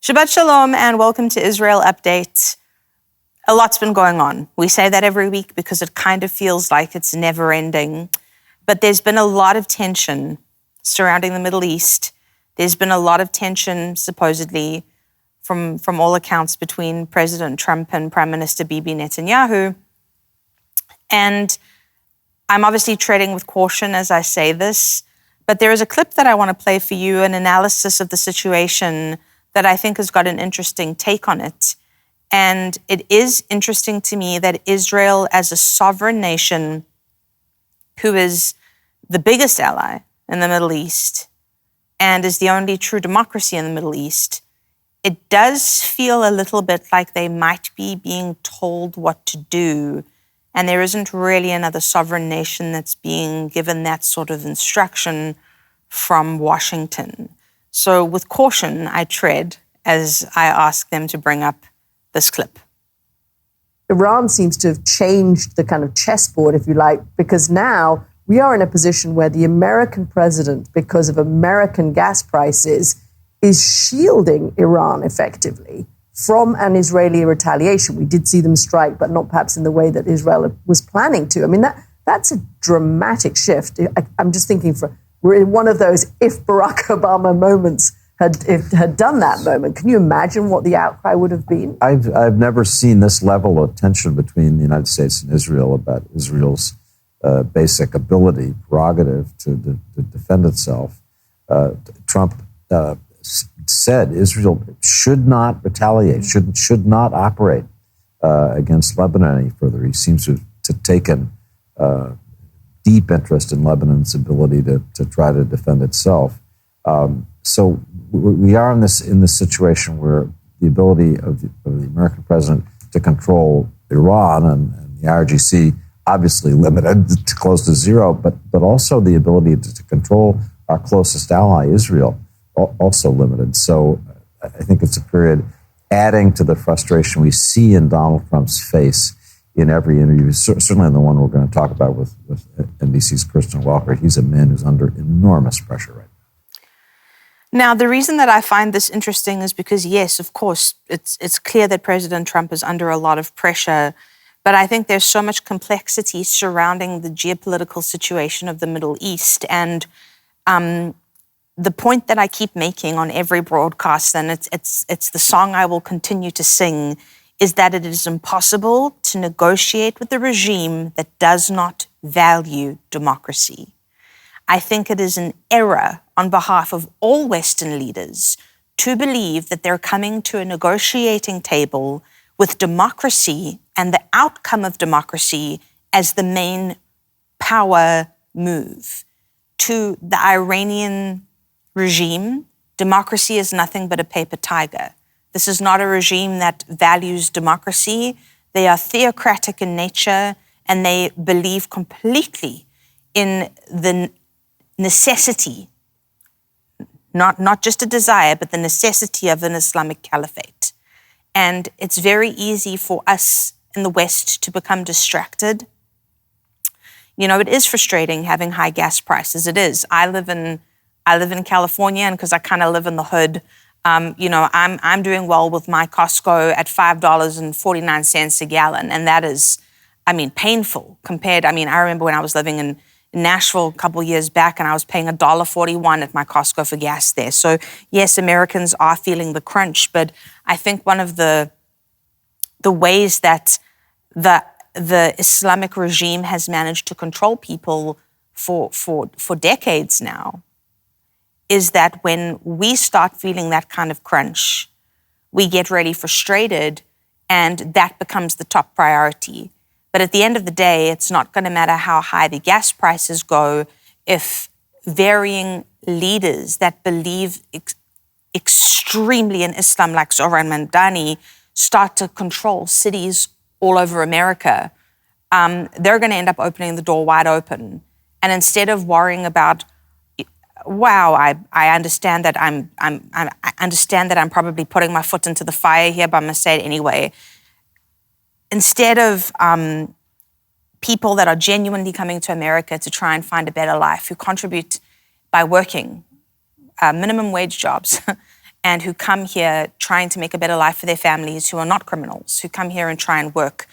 Shabbat Shalom and welcome to Israel Update. A lot's been going on. We say that every week because it kind of feels like it's never ending. But there's been a lot of tension surrounding the Middle East. There's been a lot of tension, supposedly, from all accounts between President Trump and Prime Minister Bibi Netanyahu. And I'm obviously treading with caution as I say this, but there is a clip that I want to play for you, an analysis of the situation that I think has got an interesting take on it. And it is interesting to me that Israel, as a sovereign nation who is the biggest ally in the Middle East and is the only true democracy in the Middle East, it does feel a little bit like they might be being told what to do. And there isn't really another sovereign nation that's being given that sort of instruction from Washington. So with caution, I tread as I ask them to bring up this clip. Iran seems to have changed the kind of chessboard, if you like, because now we are in a position where the American president, because of American gas prices, is shielding Iran effectively from an Israeli retaliation. We did see them strike, but not perhaps in the way that Israel was planning to. I mean, that's a dramatic shift. I'm just thinking we're in one of those if Barack Obama moments had done that moment. Can you imagine what the outcry would have been? I've never seen this level of tension between the United States and Israel about Israel's basic ability, prerogative to defend itself. Trump said Israel should not retaliate, should not operate against Lebanon any further. He seems to have taken deep interest in Lebanon's ability to try to defend itself. So we are in this situation where the ability of the American president to control Iran and the IRGC obviously limited to close to zero, but also the ability to control our closest ally, Israel, also limited. So I think it's a period adding to the frustration we see in Donald Trump's face in every interview, certainly in the one we're going to talk about with NBC's Kristen Welker. He's a man who's under enormous pressure right now. The reason that I find this interesting is because, yes, of course, it's clear that President Trump is under a lot of pressure, but I think there's so much complexity surrounding the geopolitical situation of the Middle East. And the point that I keep making on every broadcast, and it's the song I will continue to sing, is that it is impossible to negotiate with a regime that does not value democracy. I think it is an error on behalf of all Western leaders to believe that they're coming to a negotiating table with democracy and the outcome of democracy as the main power move. To the Iranian regime, democracy is nothing but a paper tiger. This is not a regime that values democracy. They are theocratic in nature, and they believe completely in the necessity, not just a desire, but the necessity of an Islamic caliphate. And it's very easy for us in the West to become distracted. You know, it is frustrating having high gas prices. It is. I live in California, and because I kind of live in the hood, I'm doing well with my Costco at $5.49 a gallon, and that is, painful compared. I remember when I was living in Nashville a couple of years back, and I was paying $1.41 at my Costco for gas there. So yes, Americans are feeling the crunch, but I think one of the ways that the Islamic regime has managed to control people for decades now is that when we start feeling that kind of crunch, we get really frustrated, and that becomes the top priority. But at the end of the day, it's not going to matter how high the gas prices go if varying leaders that believe extremely in Islam, like Zohran Mamdani, start to control cities all over America. They're going to end up opening the door wide open. And instead of worrying about, wow, I understand that I understand that I'm probably putting my foot into the fire here, but I'm going to say it anyway. Instead of people that are genuinely coming to America to try and find a better life, who contribute by working minimum wage jobs and who come here trying to make a better life for their families, who are not criminals, who come here and try and work.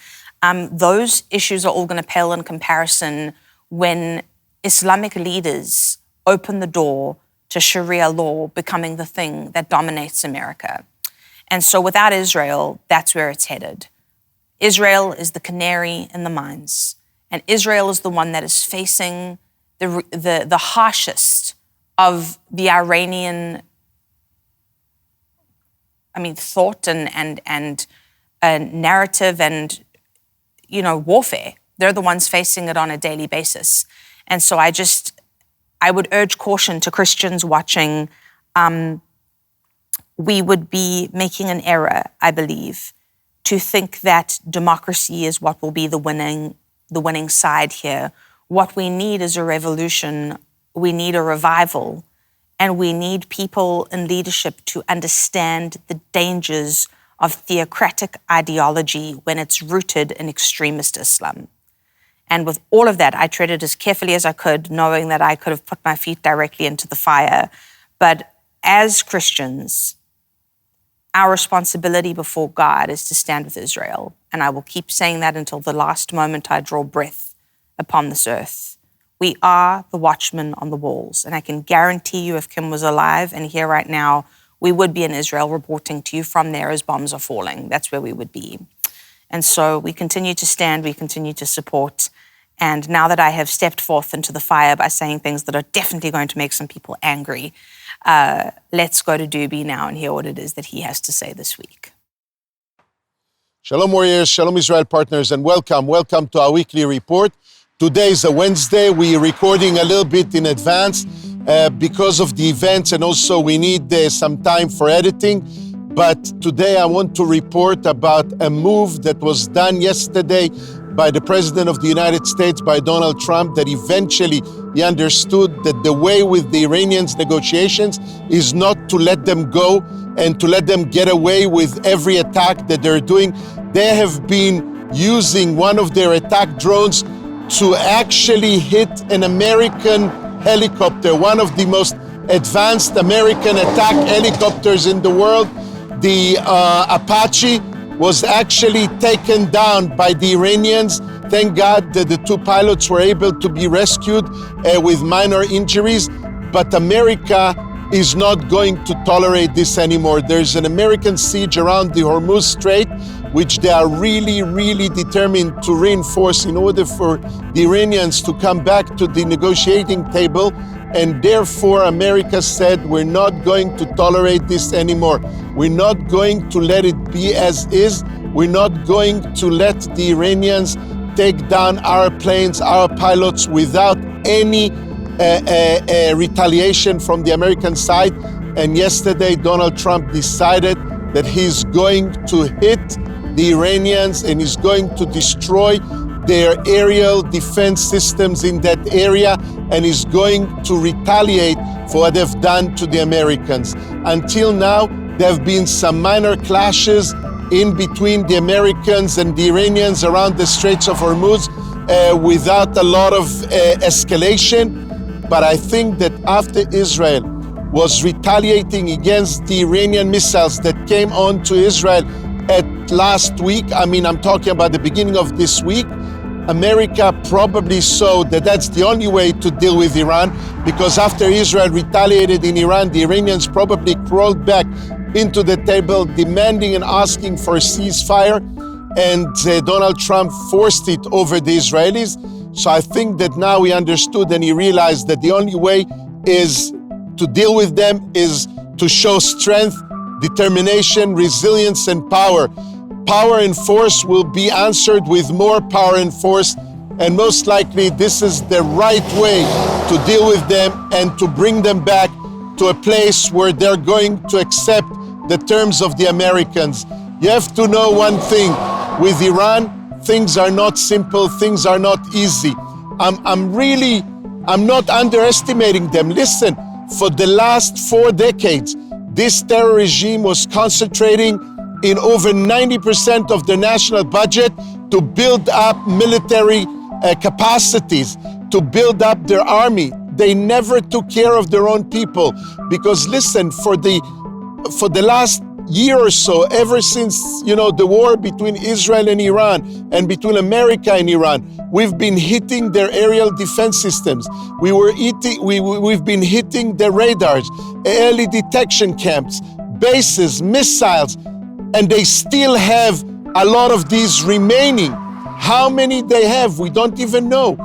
Those issues are all going to pale in comparison when Islamic leaders open the door to Sharia law becoming the thing that dominates America. And so without Israel, that's where it's headed. Israel is the canary in the mines, and Israel is the one that is facing the harshest of the Iranian, thought and narrative and, warfare. They're the ones facing it on a daily basis. And so I would urge caution to Christians watching. We would be making an error, I believe, to think that democracy is what will be the winning side here. What we need is a revolution. We need a revival. And we need people in leadership to understand the dangers of theocratic ideology when it's rooted in extremist Islam. And with all of that, I treaded as carefully as I could, knowing that I could have put my feet directly into the fire. But as Christians, our responsibility before God is to stand with Israel. And I will keep saying that until the last moment I draw breath upon this earth. We are the watchmen on the walls. And I can guarantee you, if Kim was alive and here right now, we would be in Israel reporting to you from there as bombs are falling. That's where we would be. And so we continue to stand, we continue to support. And now that I have stepped forth into the fire by saying things that are definitely going to make some people angry, let's go to Doobie now and hear what it is that he has to say this week. Shalom warriors, Shalom Israel partners, and welcome to our weekly report. Today is a Wednesday. We're recording a little bit in advance because of the events, and also we need some time for editing. But today I want to report about a move that was done yesterday by the President of the United States, by Donald Trump, that eventually he understood that the way with the Iranians negotiations is not to let them go and to let them get away with every attack that they're doing. They have been using one of their attack drones to actually hit an American helicopter, one of the most advanced American attack helicopters in the world. The Apache was actually taken down by the Iranians. Thank God that the two pilots were able to be rescued with minor injuries. But America is not going to tolerate this anymore. There's an American siege around the Hormuz Strait, which they are really, really determined to reinforce in order for the Iranians to come back to the negotiating table. And therefore, America said, we're not going to tolerate this anymore. We're not going to let it be as is. We're not going to let the Iranians take down our planes, our pilots, without any retaliation from the American side. And yesterday, Donald Trump decided that he's going to hit the Iranians and he's going to destroy their aerial defense systems in that area, and is going to retaliate for what they've done to the Americans. Until now, there have been some minor clashes in between the Americans and the Iranians around the Straits of Hormuz without a lot of escalation. But I think that after Israel was retaliating against the Iranian missiles that came on to Israel at last week, I'm talking about the beginning of this week, America probably saw that that's the only way to deal with Iran, because after Israel retaliated in Iran, the Iranians probably crawled back into the table demanding and asking for a ceasefire, and Donald Trump forced it over the Israelis. So I think that now he understood and he realized that the only way is to deal with them is to show strength, determination, resilience, and power. Power and force will be answered with more power and force, and most likely this is the right way to deal with them and to bring them back to a place where they're going to accept the terms of the Americans. You have to know one thing, with Iran, things are not simple, things are not easy. I'm not underestimating them. Listen, for the last 4 decades, this terror regime was concentrating in over 90% of the national budget to build up military capacities, to build up their army. They never took care of their own people, because listen, for the for the last year or so, ever since, the war between Israel and Iran and between America and Iran, we've been hitting their aerial defense systems. We've been hitting the radars, early detection camps, bases, missiles, and they still have a lot of these remaining. How many they have, we don't even know.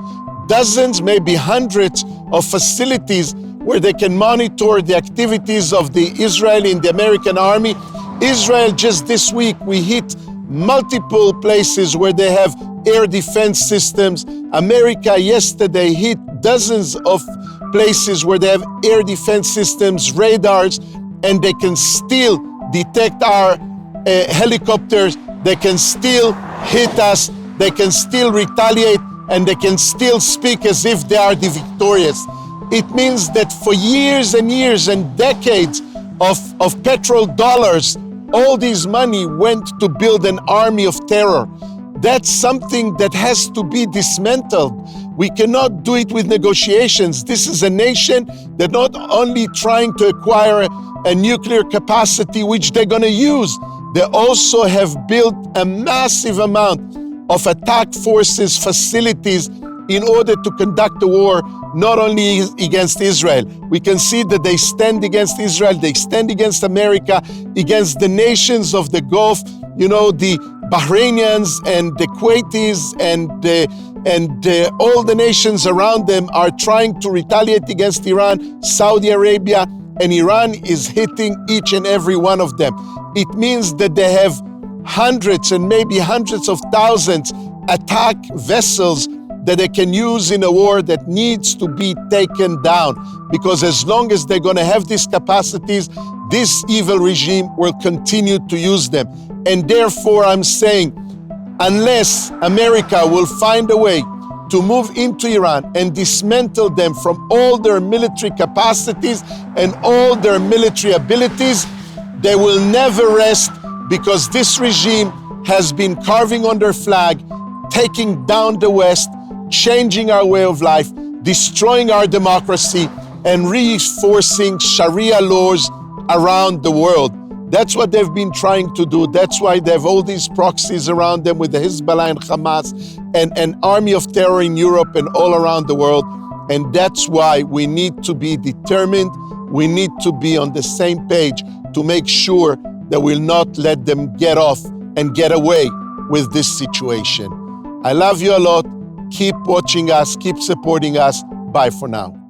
Dozens, maybe hundreds of facilities where they can monitor the activities of the Israeli and the American army. Israel, just this week, we hit multiple places where they have air defense systems. America yesterday hit dozens of places where they have air defense systems, radars, and they can still detect our helicopters. They can still hit us. They can still retaliate, and they can still speak as if they are the victorious. It means that for years and years and decades of petrol dollars, all this money went to build an army of terror. That's something that has to be dismantled. We cannot do it with negotiations. This is a nation that not only trying to acquire a nuclear capacity, which they're going to use, they also have built a massive amount of attack forces facilities in order to conduct a war, not only against Israel. We can see that they stand against Israel, they stand against America, against the nations of the Gulf, the Bahrainians and the Kuwaitis and all the nations around them are trying to retaliate against Iran, Saudi Arabia, and Iran is hitting each and every one of them. It means that they have hundreds and maybe hundreds of thousands attack vessels that they can use in a war that needs to be taken down. Because as long as they're going to have these capacities, this evil regime will continue to use them. And therefore, I'm saying, unless America will find a way to move into Iran and dismantle them from all their military capacities and all their military abilities, they will never rest, because this regime has been carving on their flag, taking down the West, changing our way of life, destroying our democracy, and reinforcing Sharia laws around the world. That's what they've been trying to do. That's why they have all these proxies around them with the Hezbollah and Hamas and an army of terror in Europe and all around the world. And that's why we need to be determined. We need to be on the same page to make sure that we'll not let them get off and get away with this situation. I love you a lot. Keep watching us. Keep supporting us. Bye for now.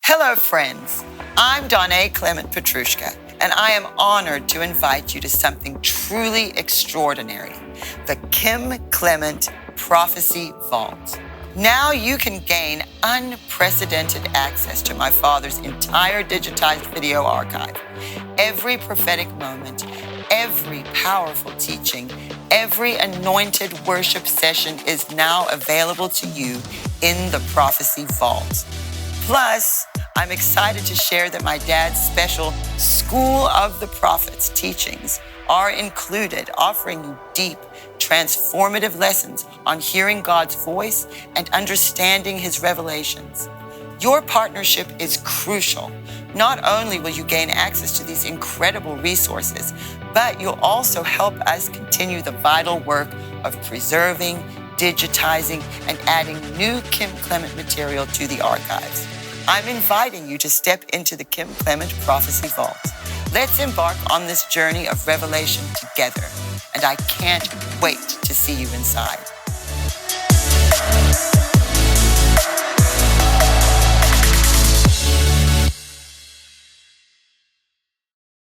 Hello, friends. I'm Donna Clement Petrushka, and I am honored to invite you to something truly extraordinary, the Kim Clement Prophecy Vault. Now you can gain unprecedented access to my father's entire digitized video archive. Every prophetic moment, every powerful teaching, every anointed worship session is now available to you in the Prophecy Vault. Plus, I'm excited to share that my dad's special School of the Prophets teachings are included, offering you deep, transformative lessons on hearing God's voice and understanding His revelations. Your partnership is crucial. Not only will you gain access to these incredible resources, but you'll also help us continue the vital work of preserving, digitizing, and adding new Kim Clement material to the archives. I'm inviting you to step into the Kim Clement Prophecy Vault. Let's embark on this journey of revelation together, and I can't wait to see you inside.